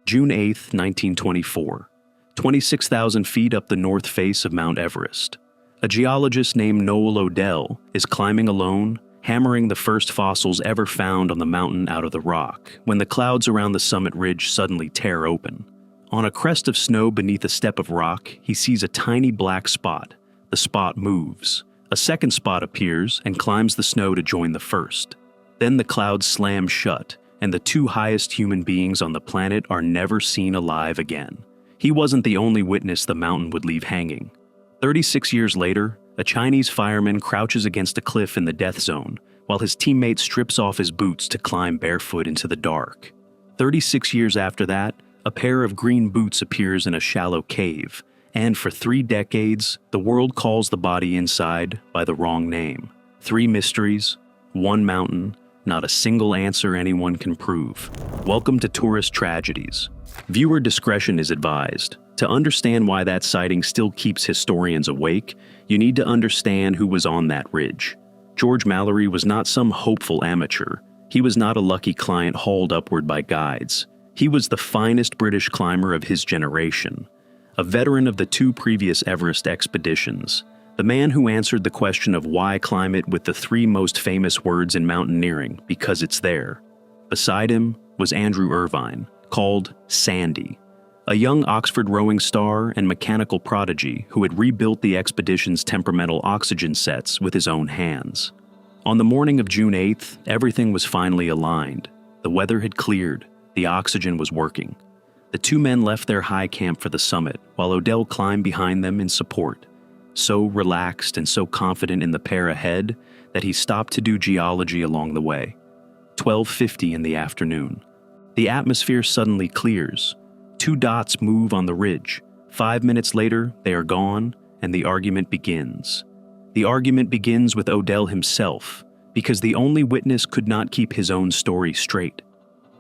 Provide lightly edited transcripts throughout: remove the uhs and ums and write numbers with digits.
June 8, 1924. 26,000 feet up the north face of Mount Everest. A geologist named Noel Odell is climbing alone, hammering the first fossils ever found on the mountain out of the rock, when the clouds around the summit ridge suddenly tear open. On a crest of snow beneath a step of rock, he sees a tiny black spot. The spot moves. A second spot appears and climbs the snow to join the first. Then the clouds slam shut, and the two highest human beings on the planet are never seen alive again. He wasn't the only witness the mountain would leave hanging. 36 years later, a Chinese fireman crouches against a cliff in the death zone, while his teammate strips off his boots to climb barefoot into the dark. 36 years after that, a pair of green boots appears in a shallow cave, and for 3 decades, the world calls the body inside by the wrong name. 3 mysteries, 1 mountain, not a single answer anyone can prove. Welcome to Tourist Tragedies. Viewer discretion is advised. To understand why that sighting still keeps historians awake, you need to understand who was on that ridge. George Mallory was not some hopeful amateur. He was not a lucky client hauled upward by guides. He was the finest British climber of his generation, a veteran of the 2 previous Everest expeditions, the man who answered the question of why climb it with the 3 most famous words in mountaineering, because it's there. Beside him was Andrew Irvine, called Sandy, a young Oxford rowing star and mechanical prodigy who had rebuilt the expedition's temperamental oxygen sets with his own hands. On the morning of June 8th, everything was finally aligned. The weather had cleared. The oxygen was working. The 2 men left their high camp for the summit, while Odell climbed behind them in support, so relaxed and so confident in the pair ahead that he stopped to do geology along the way. 12:50 in the afternoon. The atmosphere suddenly clears. 2 dots move on the ridge. 5 minutes later, they are gone, and the argument begins. The argument begins with Odell himself, because the only witness could not keep his own story straight.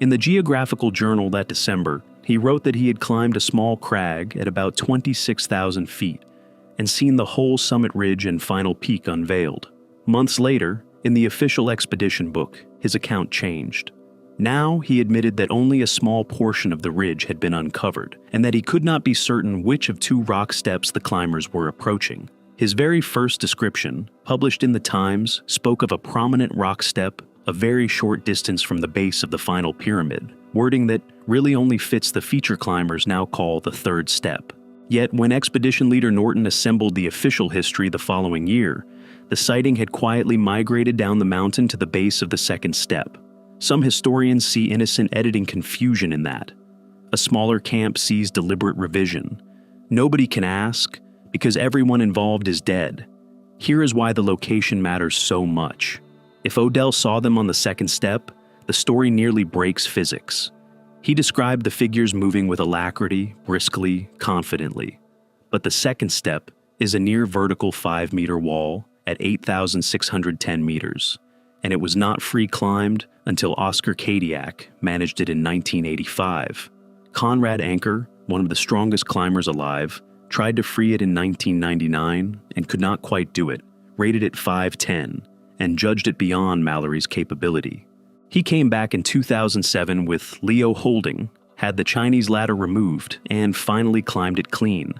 In the Geographical Journal that December, he wrote that he had climbed a small crag at about 26,000 feet and seen the whole summit ridge and final peak unveiled. Months later, in the official expedition book, his account changed. Now he admitted that only a small portion of the ridge had been uncovered, and that he could not be certain which of 2 rock steps the climbers were approaching. His very first description, published in the Times, spoke of a prominent rock step a very short distance from the base of the final pyramid, wording that really only fits the feature climbers now call the 3rd step. Yet when expedition leader Norton assembled the official history the following year, the sighting had quietly migrated down the mountain to the base of the 2nd step. Some historians see innocent editing confusion in that. A smaller camp sees deliberate revision. Nobody can ask, because everyone involved is dead. Here is why the location matters so much. If Odell saw them on the 2nd step, the story nearly breaks physics. He described the figures moving with alacrity, briskly, confidently. But the 2nd step is a near-vertical 5-meter wall at 8,610 meters, and it was not free-climbed until Oscar Kadiak managed it in 1985. Conrad Anker, one of the strongest climbers alive, tried to free it in 1999 and could not quite do it, rated it 510, and judged it beyond Mallory's capability. He came back in 2007 with Leo Holding, had the Chinese ladder removed, and finally climbed it clean.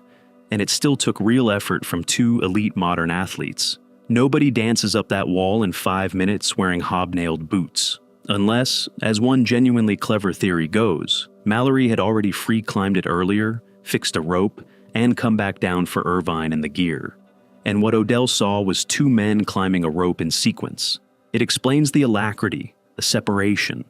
And it still took real effort from 2 elite modern athletes. Nobody dances up that wall in 5 minutes wearing hobnailed boots. Unless, as one genuinely clever theory goes, Mallory had already free-climbed it earlier, fixed a rope, and come back down for Irvine and the gear. And what Odell saw was 2 men climbing a rope in sequence. It explains the alacrity, the separation,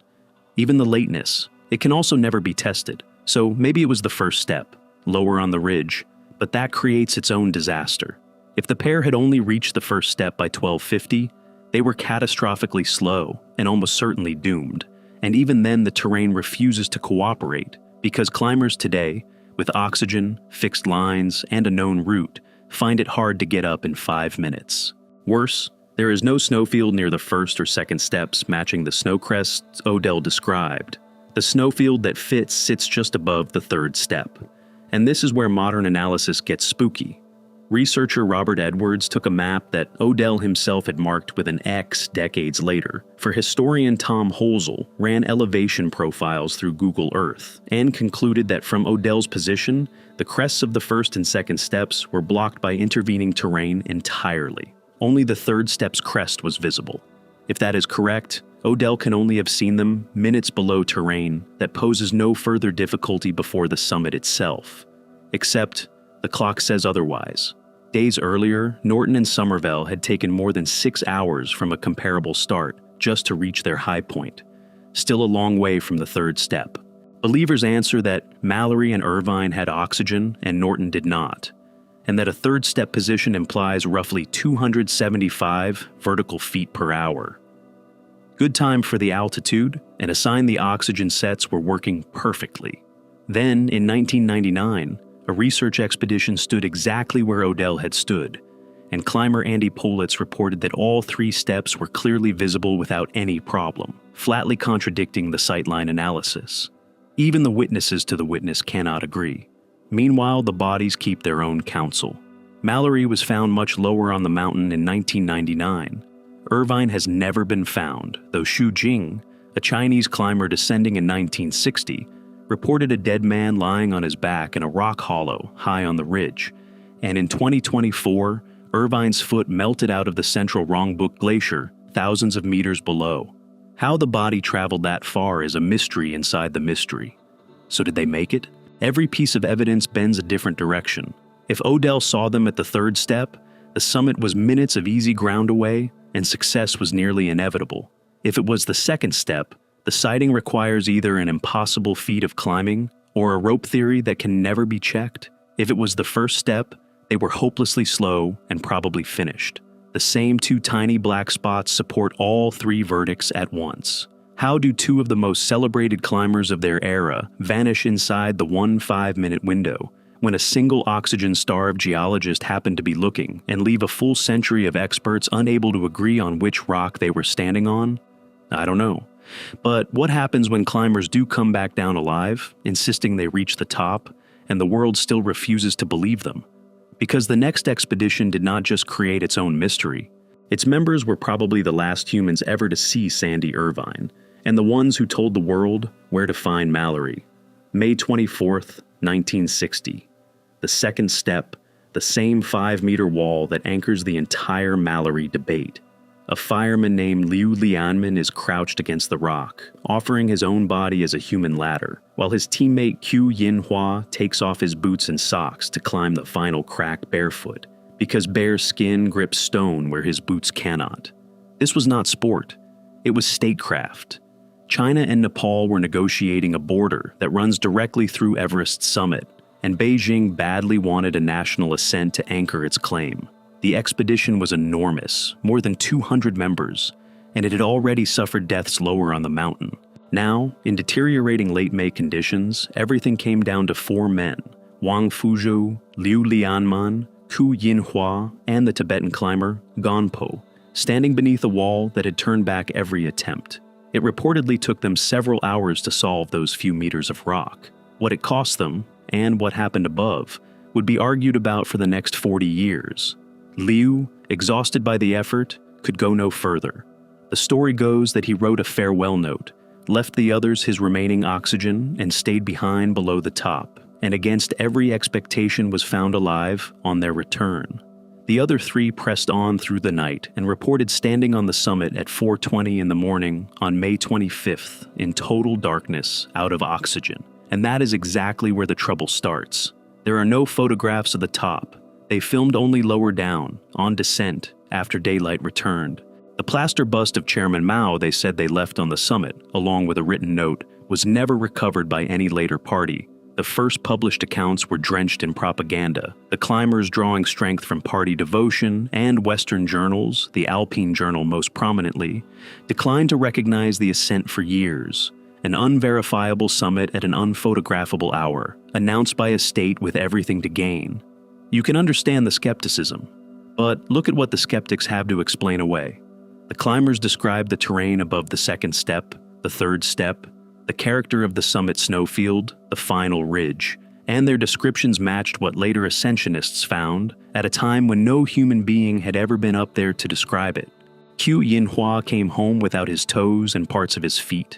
even the lateness. It can also never be tested, so maybe it was the 1st step, lower on the ridge, but that creates its own disaster. If the pair had only reached the 1st step by 12:50, they were catastrophically slow and almost certainly doomed, and even then the terrain refuses to cooperate, because climbers today, with oxygen, fixed lines, and a known route, find it hard to get up in 5 minutes. Worse, there is no snowfield near the 1st or 2nd steps matching the snow crests Odell described. The snowfield that fits sits just above the 3rd step. And this is where modern analysis gets spooky. Researcher Robert Edwards took a map that Odell himself had marked with an X decades later, for historian Tom Holzel ran elevation profiles through Google Earth and concluded that from Odell's position, the crests of the first and second steps were blocked by intervening terrain entirely. Only the third step's crest was visible. If that is correct, Odell can only have seen them minutes below terrain that poses no further difficulty before the summit itself. Except, the clock says otherwise. Days earlier, Norton and Somerville had taken more than 6 hours from a comparable start just to reach their high point, still a long way from the third step. Believers answer that Mallory and Irvine had oxygen and Norton did not, and that a third step position implies roughly 275 vertical feet per hour. Good time for the altitude, and a sign the oxygen sets were working perfectly. Then, in 1999, a research expedition stood exactly where Odell had stood, and climber Andy Politz reported that all 3 steps were clearly visible without any problem, flatly contradicting the sightline analysis. Even the witnesses to the witness cannot agree. Meanwhile, the bodies keep their own counsel. Mallory was found much lower on the mountain in 1999. Irvine has never been found, though Xu Jing, a Chinese climber descending in 1960, reported a dead man lying on his back in a rock hollow high on the ridge, and in 2024, Irvine's foot melted out of the central Rongbuk Glacier thousands of meters below. How the body traveled that far is a mystery inside the mystery. So did they make it? Every piece of evidence bends a different direction. If Odell saw them at the third step, the summit was minutes of easy ground away, and success was nearly inevitable. If it was the second step, the sighting requires either an impossible feat of climbing or a rope theory that can never be checked. If it was the first step, they were hopelessly slow and probably finished. The same 2 tiny black spots support all 3 verdicts at once. How do 2 of the most celebrated climbers of their era vanish inside the 1 5-minute window when a single oxygen-starved geologist happened to be looking and leave a full century of experts unable to agree on which rock they were standing on? I don't know. But what happens when climbers do come back down alive, insisting they reach the top, and the world still refuses to believe them? Because the next expedition did not just create its own mystery. Its members were probably the last humans ever to see Sandy Irvine, and the ones who told the world where to find Mallory. May 24th, 1960. The second step, the same 5-meter wall that anchors the entire Mallory debate. A fireman named Liu Lianmin is crouched against the rock, offering his own body as a human ladder, while his teammate Qiu Yinhua takes off his boots and socks to climb the final crack barefoot, because bare skin grips stone where his boots cannot. This was not sport. It was statecraft. China and Nepal were negotiating a border that runs directly through Everest's summit, and Beijing badly wanted a national ascent to anchor its claim. The expedition was enormous, more than 200 members, and it had already suffered deaths lower on the mountain. Now, in deteriorating late May conditions, everything came down to 4 men, Wang Fuzhou, Liu Lianman, Qiu Yinhua, and the Tibetan climber, Gonpo, standing beneath a wall that had turned back every attempt. It reportedly took them several hours to solve those few meters of rock. What it cost them, and what happened above, would be argued about for the next 40 years. Liu, exhausted by the effort, could go no further. The story goes that he wrote a farewell note, left the others his remaining oxygen, and stayed behind below the top, and against every expectation was found alive on their return. The other 3 pressed on through the night and reported standing on the summit at 4:20 in the morning on May 25th in total darkness, out of oxygen. And that is exactly where the trouble starts. There are no photographs of the top. They filmed only lower down, on descent, after daylight returned. The plaster bust of Chairman Mao they said they left on the summit, along with a written note, was never recovered by any later party. The first published accounts were drenched in propaganda, the climbers drawing strength from party devotion, and Western journals, the Alpine Journal most prominently, declined to recognize the ascent for years. An unverifiable summit at an unphotographable hour, announced by a state with everything to gain. You can understand the skepticism, but look at what the skeptics have to explain away. The climbers describe the terrain above the second step, the third step, the character of the summit snowfield, the final ridge, and their descriptions matched what later ascensionists found at a time when no human being had ever been up there to describe it. Qiu Yinhua came home without his toes and parts of his feet,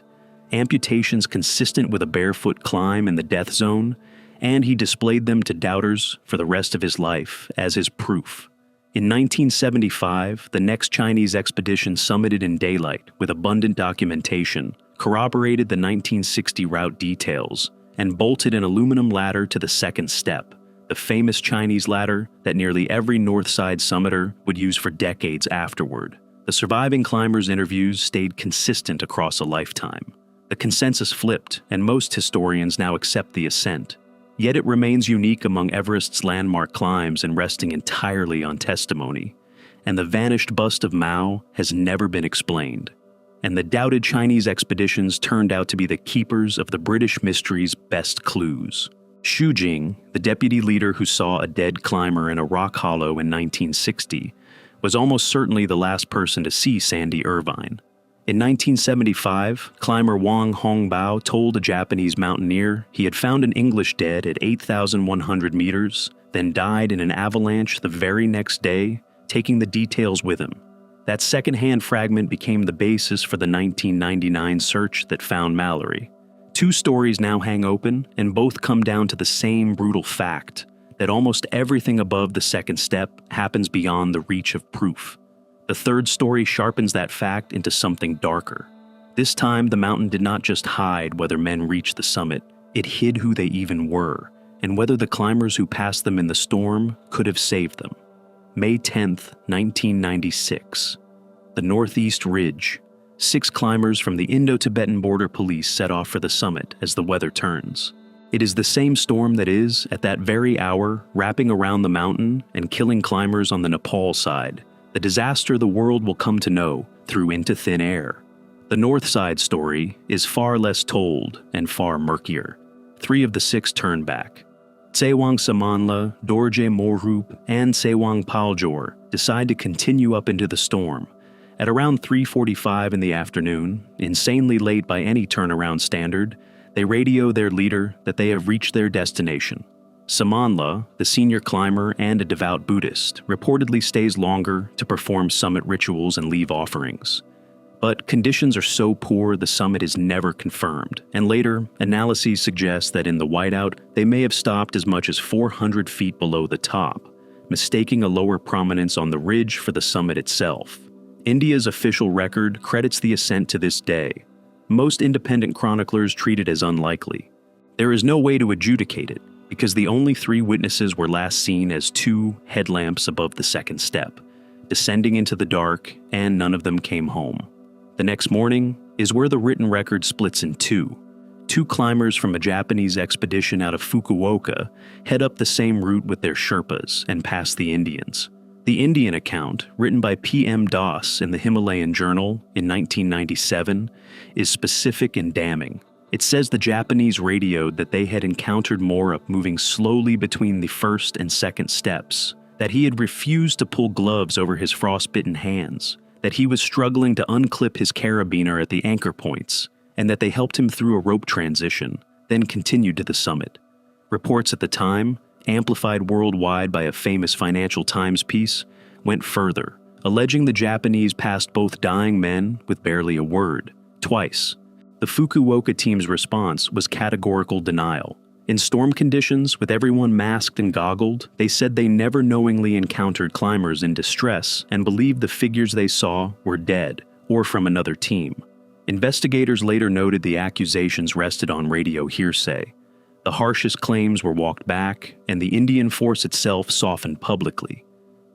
amputations consistent with a barefoot climb in the death zone, and he displayed them to doubters for the rest of his life as his proof. In 1975, the next Chinese expedition summited in daylight with abundant documentation, corroborated the 1960 route details, and bolted an aluminum ladder to the second step, the famous Chinese ladder that nearly every Northside summiter would use for decades afterward. The surviving climbers' interviews stayed consistent across a lifetime. The consensus flipped, and most historians now accept the ascent. Yet it remains unique among Everest's landmark climbs and resting entirely on testimony. And the vanished bust of Mao has never been explained. And the doubted Chinese expeditions turned out to be the keepers of the British mystery's best clues. Xu Jing, the deputy leader who saw a dead climber in a rock hollow in 1960, was almost certainly the last person to see Sandy Irvine. In 1975, climber Wang Hongbao told a Japanese mountaineer he had found an English dead at 8,100 meters, then died in an avalanche the very next day, taking the details with him. That second-hand fragment became the basis for the 1999 search that found Mallory. Two stories now hang open, and both come down to the same brutal fact, that almost everything above the second step happens beyond the reach of proof. The third story sharpens that fact into something darker. This time, the mountain did not just hide whether men reached the summit, it hid who they even were, and whether the climbers who passed them in the storm could have saved them. May 10th, 1996. The Northeast Ridge. 6 climbers from the Indo-Tibetan Border Police set off for the summit as the weather turns. It is the same storm that is, at that very hour, wrapping around the mountain and killing climbers on the Nepal side, the disaster the world will come to know through Into Thin Air. The North Side story is far less told and far murkier. 3 of the 6 turn back. Tsewang Samanla, Dorje Morup, and Tsewang Paljor decide to continue up into the storm. At around 3:45 in the afternoon, insanely late by any turnaround standard, they radio their leader that they have reached their destination. Samanla, the senior climber and a devout Buddhist, reportedly stays longer to perform summit rituals and leave offerings. But conditions are so poor the summit is never confirmed, and later, analyses suggest that in the whiteout, they may have stopped as much as 400 feet below the top, mistaking a lower prominence on the ridge for the summit itself. India's official record credits the ascent to this day. Most independent chroniclers treat it as unlikely. There is no way to adjudicate it, because the only 3 witnesses were last seen as 2 headlamps above the second step, descending into the dark, and none of them came home. The next morning is where the written record splits in 2. 2 climbers from a Japanese expedition out of Fukuoka head up the same route with their Sherpas and pass the Indians. The Indian account, written by P.M. Das in the Himalayan Journal in 1997, is specific and damning. It says the Japanese radioed that they had encountered Morup moving slowly between the first and second steps, that he had refused to pull gloves over his frostbitten hands, that he was struggling to unclip his carabiner at the anchor points, and that they helped him through a rope transition, then continued to the summit. Reports at the time, amplified worldwide by a famous Financial Times piece, went further, alleging the Japanese passed both dying men with barely a word, twice. The Fukuoka team's response was categorical denial. In storm conditions, with everyone masked and goggled, they said they never knowingly encountered climbers in distress and believed the figures they saw were dead or from another team. Investigators later noted the accusations rested on radio hearsay. The harshest claims were walked back, and the Indian force itself softened publicly.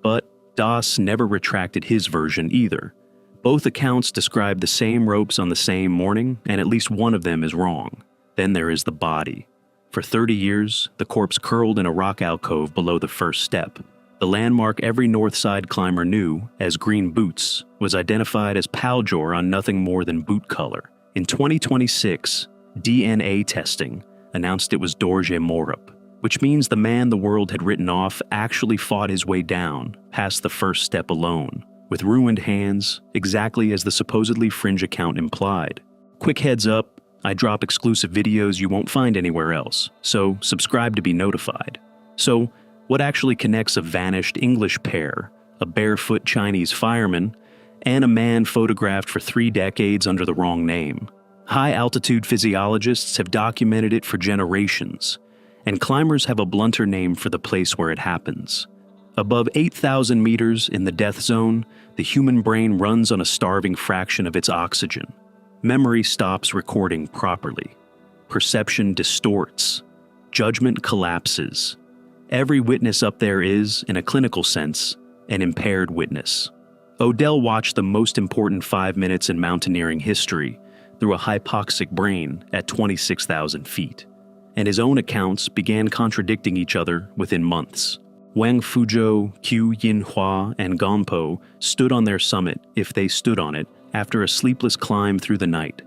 But Das never retracted his version either. Both accounts describe the same ropes on the same morning, and at least one of them is wrong. Then there is the body. For 30 years, the corpse curled in a rock alcove below the first step. The landmark every Northside climber knew, as Green Boots, was identified as Paljor on nothing more than boot color. In 2026, DNA testing announced it was Dorje Morup, which means the man the world had written off actually fought his way down, past the first step alone, with ruined hands, exactly as the supposedly fringe account implied. Quick heads up, I drop exclusive videos you won't find anywhere else, so subscribe to be notified. So, what actually connects a vanished English pair, a barefoot Chinese fireman, and a man photographed for 3 decades under the wrong name? High-altitude physiologists have documented it for generations, and climbers have a blunter name for the place where it happens. Above 8,000 meters in the death zone, the human brain runs on a starving fraction of its oxygen. Memory stops recording properly. Perception distorts. Judgment collapses. Every witness up there is, in a clinical sense, an impaired witness. Odell watched the most important 5 minutes in mountaineering history through a hypoxic brain at 26,000 feet, and his own accounts began contradicting each other within months. Wang Fuzhou, Qiu Yinhua, and Gompo stood on their summit, if they stood on it, after a sleepless climb through the night,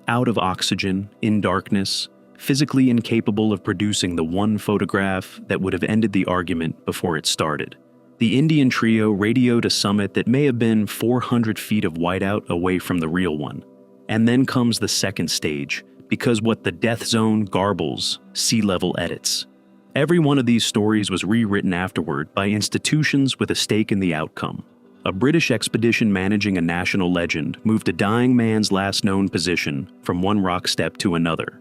out of oxygen, in darkness, physically incapable of producing the one photograph that would have ended the argument before it started. The Indian trio radioed a summit that may have been 400 feet of whiteout away from the real one. And then comes the second stage, because what the death zone garbles, sea level edits. Every one of these stories was rewritten afterward by institutions with a stake in the outcome. A British expedition managing a national legend moved a dying man's last known position from one rock step to another.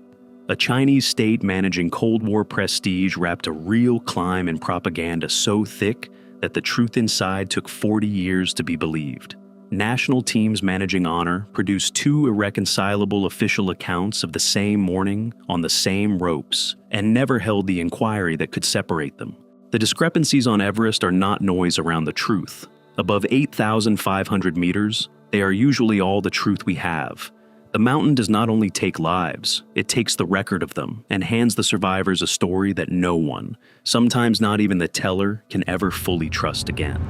A Chinese state managing Cold War prestige wrapped a real climb in propaganda so thick that the truth inside took 40 years to be believed. National teams managing honor produced 2 irreconcilable official accounts of the same morning on the same ropes, and never held the inquiry that could separate them. The discrepancies on Everest are not noise around the truth. Above 8,500 meters, they are usually all the truth we have. The mountain does not only take lives, it takes the record of them and hands the survivors a story that no one, sometimes not even the teller, can ever fully trust again.